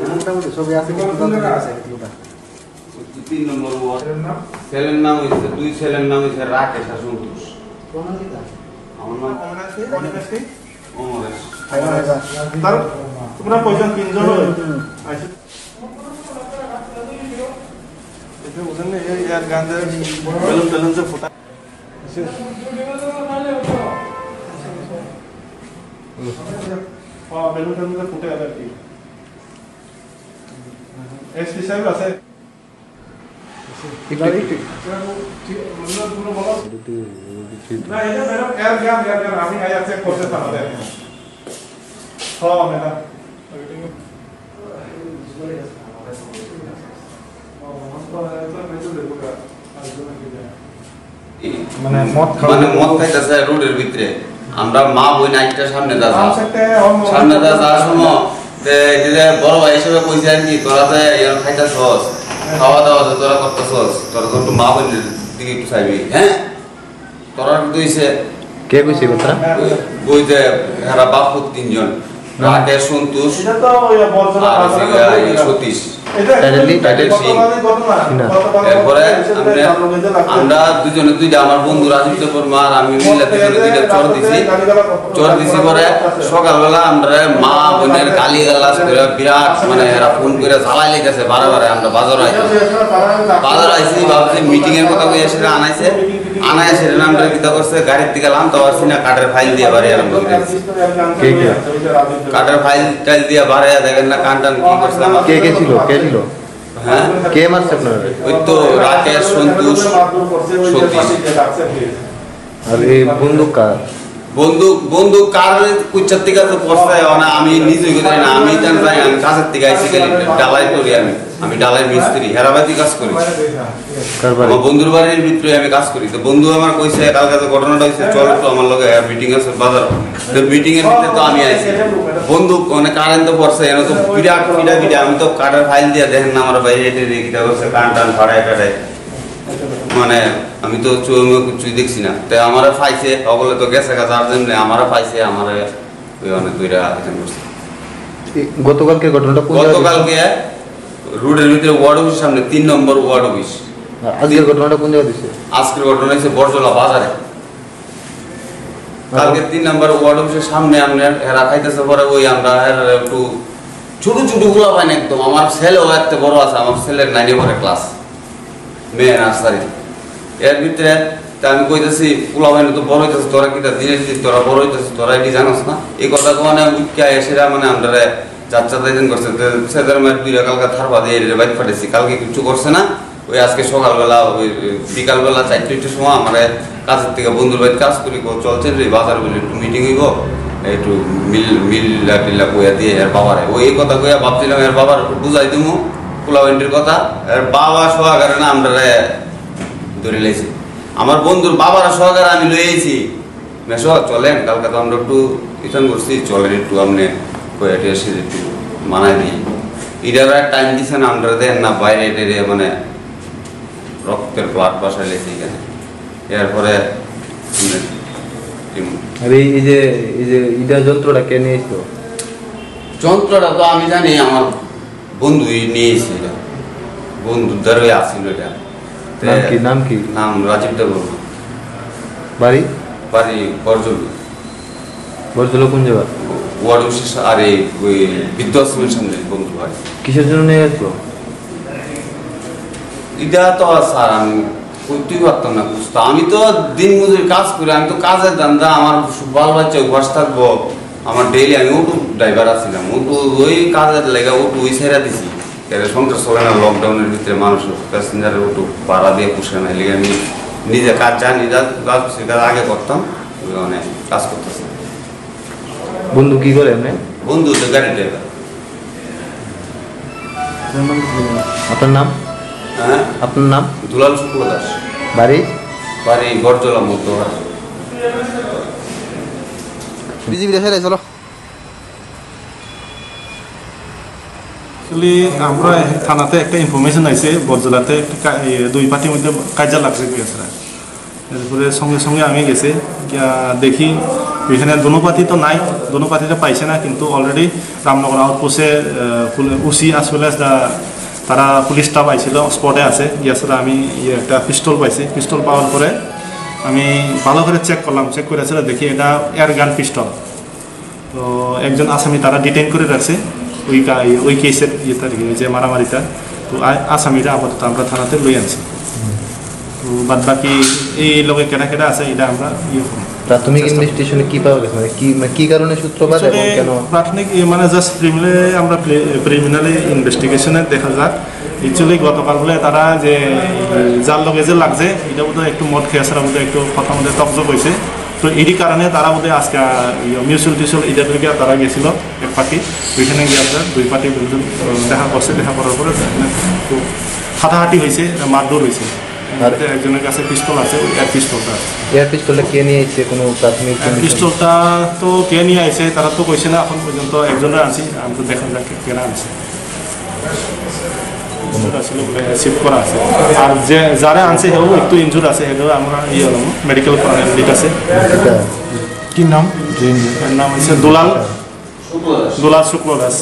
মোটামুটি ছবি আছে তিন নম্বর ওয়ার্ড ছেলের নাম হইছে দুই ছেলের নাম হইছে রাকেশ আর সন্তোষ আমার নাম অমরেশ তার তোমরা কয়জন তিনজন আইছো এটা বুঝেন না এই আর গান্ধের বেলুন বেলুন যে ফোটা বেলুন বেলুন যে ফুটে আর কি এসপি সাহেব আছে না এটা ম্যাডাম এর আমি আয়া চেক করতে আমাদের হ্যাঁ ম্যাডাম মানে মদ খাইতেছে রোডের ভিতরে আমরা মা বই নাইটটা সামনে যাওয়ার সময় বড় ভাই হিসেবে কইছে আর কি তোরা যে খাইতেছস খাওয়া দাওয়া তোরা করতেছস তোরা তো একটু মা বোনের দিকে একটু চাইবি হ্যাঁ তোরা দুইছে কে কইছে কথা বই যে এরা বাপু তিনজন রাকেশ সন্তোষ এটা তো ওই বর্জলা সতীশ আমরা দুজনে দুইটা আমার বন্ধু রাজীব পরমার আমি মিলে দুজনে দুইটা চর দিছি পরে সকালবেলা আমরা মা বোনের গালি গালাজ করে বিরাট মানে এরা ফোন করে জ্বালাই লেগেছে বারে আমরা বাজার আইছি ভাবছি মিটিং এর কথা কই এসে আনাইছে আমরা কিতা করছে গাড়ির দিকে লাম তো আসি না কাঠের ফাইল দিয়ে বাড়ি আরম্ভ করেছি কাঠের ফাইল টাইল দিয়ে বাড়ি দেখেন না কান টান কি করছে আমার কে ছিল হ্যাঁ কে মারছে আপনারা ওই তো রাকেশ সন্তোষ সতীশ আর এই বন্দুক কার কুচ্চার থেকে তো পড়ছে না আমি নিজে জানি না আমি জানি আমি কাজের থেকে আইছি গেলি ডালাই করি আমি ডালাই মিস্ত্রি হেরাবাদি কাজ করি আমার বন্ধুর বাড়ির ভিতরে আমি কাজ করি তো বন্ধু আমার কইছে কালকে তো ঘটনাটা হইছে চল একটু আমার লগে মিটিং আছে বাজার তো মিটিং এর ভিতরে তো আমি আইছি বন্দুক মানে কারেন্ট তো পড়ছে এনে তো বিরাট আমি তো কাঠের ফাইল দিয়ে দেখেন না আমার বাইরে এটা কিটা করছে কান টান ফাড়ায় মানে আমি তো কিছুই দেখছি না তাই আমারে পাইছে বলে তো গেছে যার জন্য আমারে পাইছে আমারে ওই অনেক দুইটা আয়োজন করছে গতকালকে ঘটনাটা রোডের ভিতরে ওয়ার্ড অফিসের সামনে 3 নম্বর ওয়ার্ড অফিস আজকের ঘটনাটা কোন জায়গায় দিছে আজকের ঘটনা হইছে বরজলা বাজারে কালকে 3 নম্বর ওয়ার্ড অফিসের সামনে আমরা এরা খাইতেছে পরে ওই আমরা একটু ছোট গুলা পাই না একদম আমার ছেলেও একটা বড় আছে আমার ছেলের 9 পড়ে ক্লাস মেয়ে নার্সারি এর ভিতরে আমি কইতেছি পোলা ভাই তো বড় হইতেছে তোরা কিটা দিনের তোরা বড় হইতেছে তোরা এটি জানোস না এই কথা মানে উঠকে এসেরা মানে আমরা যাত্রা দায়িত্ব করছে সেদের মায়ের দুইটা কালকে থারবা দিয়ে বাইক ফাটেছি কালকে কিছু করছে না ওই আজকে সকালবেলা ওই বিকালবেলা 4টার সময় আমার কাজের থেকে বন্ধুর বাড়িতে কাজ করি চলছে বাজার বলে একটু মিটিং হইব একটু মিল্লা কইয়া দিয়ে এর বাবারে ওই কথা কইয়া ভাবছিলাম এর বাবার বুঝাই দিমু পোলাওয়েন্টির কথা এর বাবা সহকারে না আমরা ধরে লাইছি আমার বন্ধুর বাবার সহকারে আমি লই আইছি মেশো চলেন কালকে তো আমরা একটু ইতান করছি চলেন একটু আপনি কয়েকটা এসে একটু মানাই দিই এটার টাইম দিছে না আমরা দেন না বাইরে এটারে মানে রক্তের ব্লাড বাসায় লেগেছে এখানে এরপরে এই যে এটা যন্ত্রটা কে নিয়ে এসেছিল যন্ত্রটা তো আমি জানি আমার বন্ধুই নিয়ে এসেছে এটা বন্ধুর দ্বারাই আসছিল এটা নাম কি নাম রাজীব দেব বাড়ি বরজলা কোন জায়গা ওয়ার্ড অফিস আর এই ওই বিদ্যাশ্রমের সামনে বন্ধু ভাই কিসের জন্য নিয়ে আসলো এটা তো স্যার আমি করতেই পারতাম না বুঝতো আমি তো দিন মজুরি কাজ করি আমি তো কাজের দান্দা আমার বাল বাচ্চা উপবাস থাকবো আমার ডেইলি আমি অটো ড্রাইভার আছিলাম অটো ওই কাজের লেগে অটো ওই ছেড়ে দিছি সংসার চলে না লকডাউনের ভিতরে মানুষ প্যাসেঞ্জারের অটো ভাড়া দিয়ে পুষে না লেগে আমি নিজে কাজ জানি কাজ আগে করতাম মানে কাজ করতেছি বন্ধু কি করে এমনি বন্ধু তো গাড়ি ড্রাইভার আপনার নাম হ্যাঁ আপনার নাম দুলাল শুক্ল দাস বাড়ি বরজলা মধ্যহার বিজিবি দেশে চলো অ্যাকচুয়ালি আমরা থানাতে একটা ইনফরমেশন আইছে বরজলাতে দুই পার্টির মধ্যে কাজা লাগছে এরপরে সঙ্গে সঙ্গে আমি গেছে দেখি এখানে দনুপাতি তো নাই, দনুপাতিটা পাইছে না, কিন্তু অলরেডি রামনগর আউটপোস্টে উসি অ্যাজ ওয়েল এজ তারা পুলিশ স্টাফ আইছিল, স্পটে আছে। ইয়াছাড়া আমি একটা পিস্তল পাইছি। পিস্তল পাওয়ার পরে আমি ভালো করে চেক করলাম, চেক করে আসলে দেখি এটা এয়ার গান পিস্তল। তো একজন আসামি তারা ডিটেইন করে রাখছে ওই কেসের যে মারামারিটা। তো আসামিরা আপাতত আমরা থানাতে লই আনছি। তো বাদ বাকি এই লোকে কেনা কেনা আছে এটা আমরা প্রাথমিক ইনভেস্টিগেশনে কি পাওয়া গেছে, মানে কি কারণে সূত্রপাত এবং কেন? প্রাথমিক মানে জাস্ট প্রিলিমিনারি ইনভেস্টিগেশনে দেখা যাক। অ্যাকচুয়ালি গতকাল বলে তারা যে যার লগে যে লাগছে এটা বোধহয় একটু মদ খেয়ে আসার মধ্যে একটু কথা মধ্যে তকজব হয়েছে। তো এরই কারণে তারা বোধহয় আজকে মিউচুয়াল টিউচুয়াল এটার দিকে তারা গেছিল এক পার্টি, ওইখানে গিয়ে আপনার দুই পার্টি দেখা করছে। দেখা করার পরে একটু হাঁটাহাঁটি হয়েছে, মারধর হয়েছে। আর একজনের কাছে পিস্তল আছে, এয়ার পিস্তলটা আছে। এয়ার পিস্তলটা কে নিয়ে এসেছে কোনো প্রাথমিক? পিস্তলটা তো কে নিয়ে আসে তারা তো কইছে না এখন পর্যন্ত। একজনের আনছি, আমি তো দেখা যাক কেনা আনছে শিফট করা আছে। আর যে যারা আনছে সেও একটু ইনজুর আছে, সেটাও আমরা হলাম মেডিকেল করার লিট আছে। কি নাম? এর নাম হচ্ছে দুলাল শুক্ল দাস।